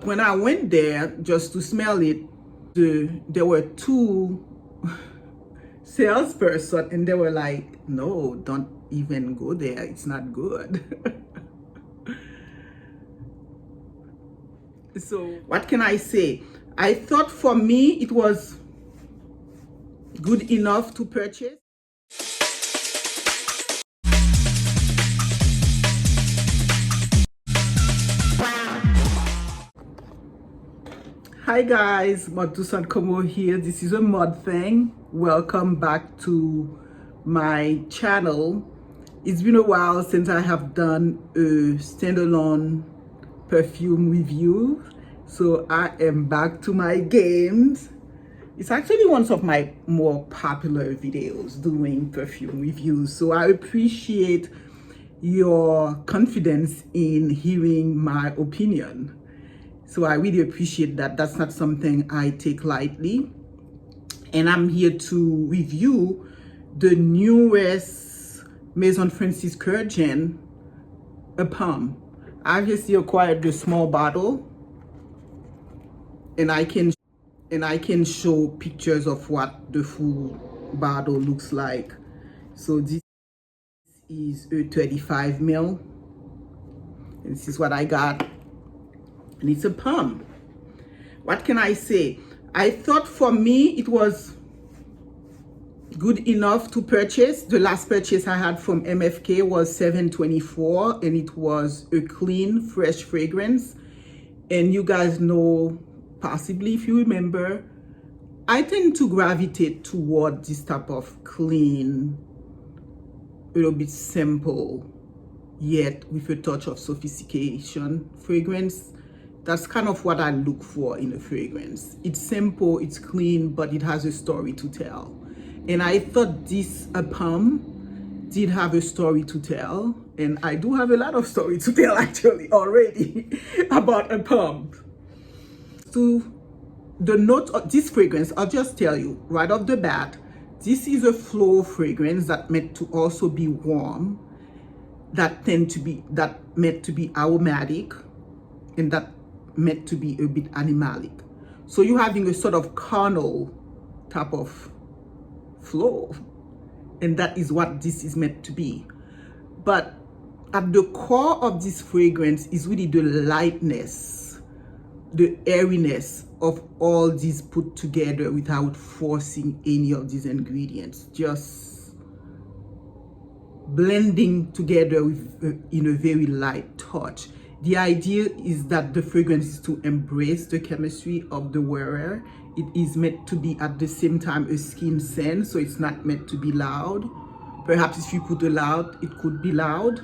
when I went there just to smell it, there were two salesperson and they were like, no, don't even go there, it's not good. So what can I say? I thought for me it was good enough to purchase. Hi guys, Maude here. This is a Maude thing. Welcome back to my channel. It's been a while since I have done a standalone perfume review, so I am back to my games. It's actually one of my more popular videos doing perfume reviews, so I appreciate your confidence in hearing my opinion. So I really appreciate that. That's not something I take lightly. And I'm here to review the newest MAISON Francis KURKDJIAN APOM. I obviously acquired the small bottle, and I can show pictures of what the full bottle looks like. So this is a 35 ml, and this is what I got, and it's a APOM. What can I say? I thought for me it was good enough to purchase. The last purchase I had from MFK was $7.24, and it was a clean, fresh fragrance. And you guys know, possibly if you remember, I tend to gravitate toward this type of clean, a little bit simple, yet with a touch of sophistication fragrance. That's kind of what I look for in a fragrance. It's simple, it's clean, but it has a story to tell. And I thought this APOM did have a story to tell. And I do have a lot of story to tell actually already about APOM. So the note of this fragrance, I'll just tell you right off the bat, this is a floral fragrance that meant to also be warm, that meant to be aromatic, and that meant to be a bit animalic. So you're having a sort of carnal type of flow, and that is what this is meant to be. But at the core of this fragrance is really the lightness, the airiness of all these put together without forcing any of these ingredients, just blending together with in a very light touch. The idea is that the fragrance is to embrace the chemistry of the wearer. It is meant to be at the same time a skin scent, so it's not meant to be loud. Perhaps if you put a loud, it could be loud.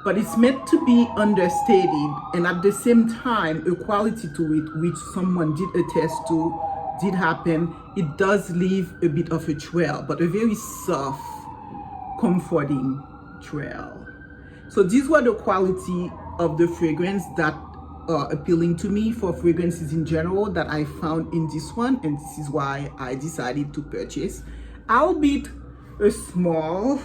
But it's meant to be understated, and at the same time, a quality to it, which someone did attest to, did happen. It does leave a bit of a trail, but a very soft, comforting trail. So these were the quality of the fragrance that are appealing to me for fragrances in general that I found in this one, and this is why I decided to purchase, albeit a small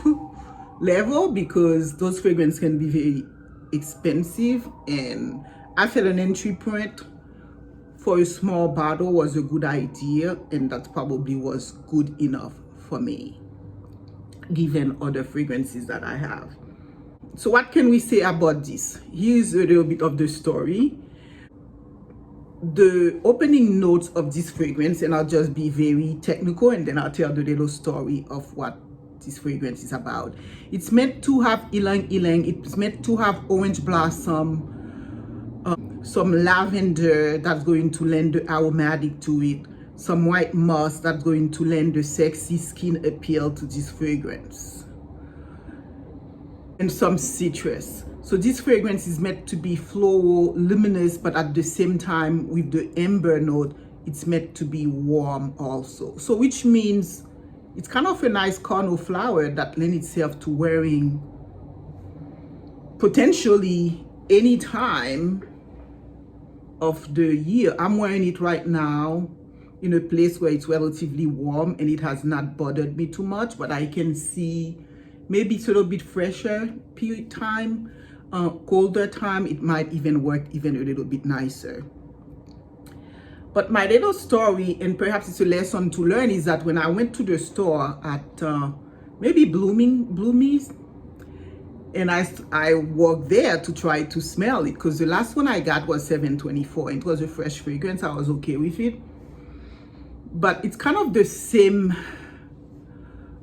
level, because those fragrances can be very expensive, and I felt an entry point for a small bottle was a good idea, and that probably was good enough for me given other fragrances that I have. So what can we say about this? Here's a little bit of the story. The opening notes of this fragrance, and I'll just be very technical, and then I'll tell the little story of what this fragrance is about. It's meant to have ylang ylang. It's meant to have orange blossom, some lavender that's going to lend the aromatic to it, some white moss that's going to lend the sexy skin appeal to this fragrance, and some citrus. So this fragrance is meant to be floral, luminous, but at the same time with the amber note, it's meant to be warm also. So which means it's kind of a nice carnal flower that lends itself to wearing potentially any time of the year. I'm wearing it right now in a place where it's relatively warm and it has not bothered me too much, but I can see maybe it's a little bit fresher period time, colder time, it might even work even a little bit nicer. But my little story, and perhaps it's a lesson to learn, is that when I went to the store at maybe Bloomies, and I walked there to try to smell it, because the last one I got was 724. It was a fresh fragrance. I was okay with it. But it's kind of the same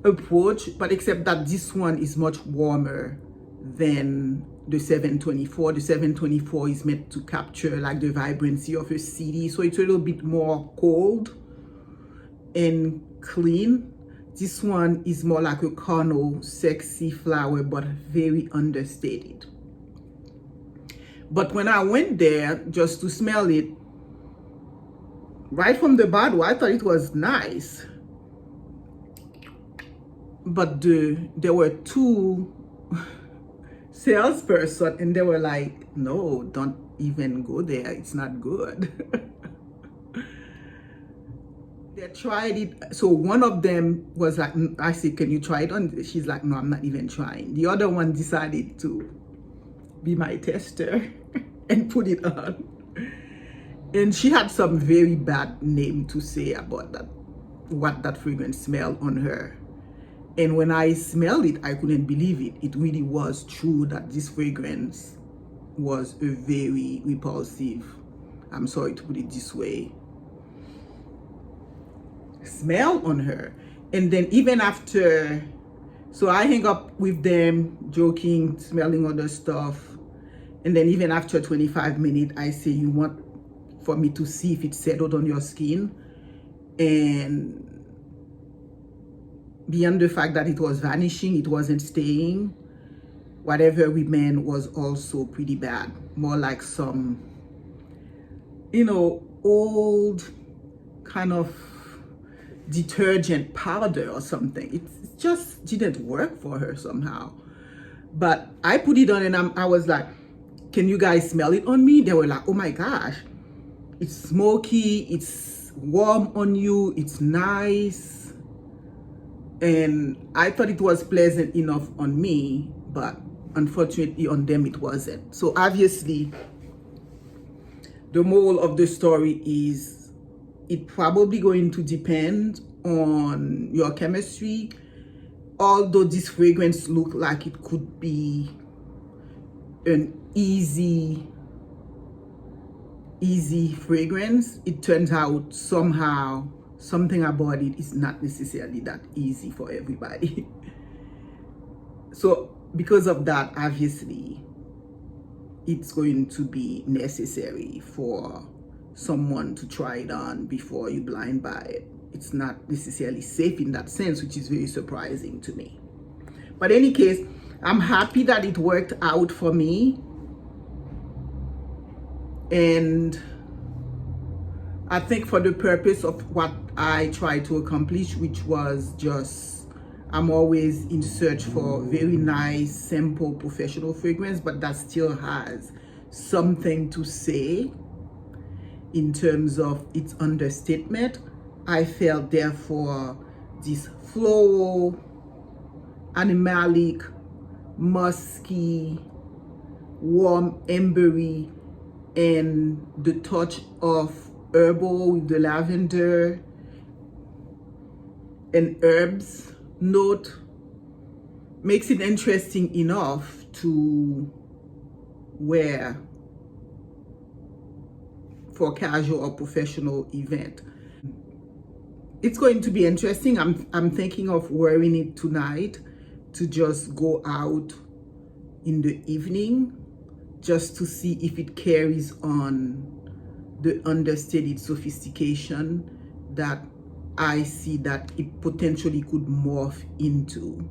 approach, but except that this one is much warmer than the 724. The 724 is meant to capture like the vibrancy of a city, so it's a little bit more cold and clean. This one is more like a carnal, sexy flower, but very understated. But when I went there just to smell it, right from the bottle, I thought it was nice. But there were two salesperson, and they were like, no, don't even go there. It's not good. They tried it. So one of them was like, I said, can you try it on? She's like, no, I'm not even trying. The other one decided to be my tester and put it on. And she had some very bad name to say about that, what that fragrance smelled on her. And when I smelled it, I couldn't believe it. It really was true that this fragrance was a very repulsive, I'm sorry to put it this way, smell on her. And then even after, so I hang up with them, joking, smelling other stuff. And then even after 25 minutes, I say, you want for me to see if it settled on your skin? And beyond the fact that it was vanishing, it wasn't staying, whatever remained was also pretty bad. More like some, you know, old kind of detergent powder or something. It just didn't work for her somehow. But I put it on and I was like, can you guys smell it on me? They were like, oh my gosh, it's smoky, it's warm on you, it's nice. And I thought it was pleasant enough on me, but unfortunately on them it wasn't. So obviously, the moral of the story is it probably going to depend on your chemistry. Although this fragrance looked like it could be an easy fragrance, it turns out somehow something about it is not necessarily that easy for everybody. So because of that, obviously it's going to be necessary for someone to try it on before you blind buy it. It's not necessarily safe in that sense, which is very surprising to me. But in any case, I'm happy that it worked out for me. And I think for the purpose of what I tried to accomplish, which was just, I'm always in search for very nice, simple, professional fragrance, but that still has something to say in terms of its understatement. I felt therefore this floral, animalic, musky, warm, ambery, and the touch of herbal with the lavender and herbs note makes it interesting enough to wear for casual or professional event. It's going to be interesting. I'm thinking of wearing it tonight to just go out in the evening, just to see if it carries on the understated sophistication that I see that it potentially could morph into.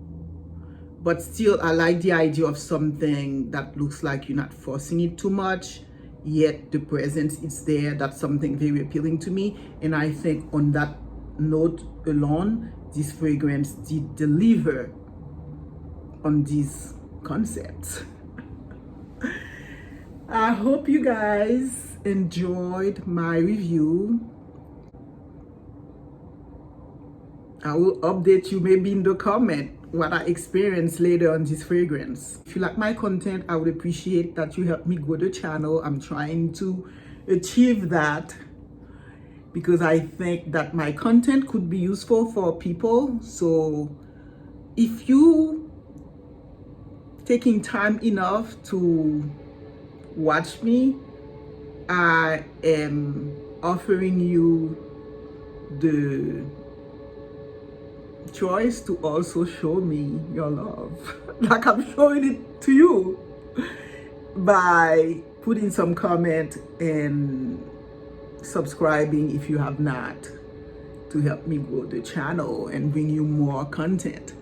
But still, I like the idea of something that looks like you're not forcing it too much, yet the presence is there. That's something very appealing to me. And I think on that note alone, this fragrance did deliver on these concepts. I hope you guys enjoyed my review. I will update you maybe in the comment what I experienced later on this fragrance. If you like my content, I would appreciate that you help me grow the channel. I'm trying to achieve that. because I think that my content could be useful for people. So if you taking time enough to watch me, I am offering you the choice to also show me your love like I'm showing it to you, by putting some comment and subscribing if you have not, to help me grow the channel and bring you more content.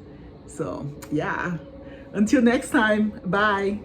So yeah, until next time, bye.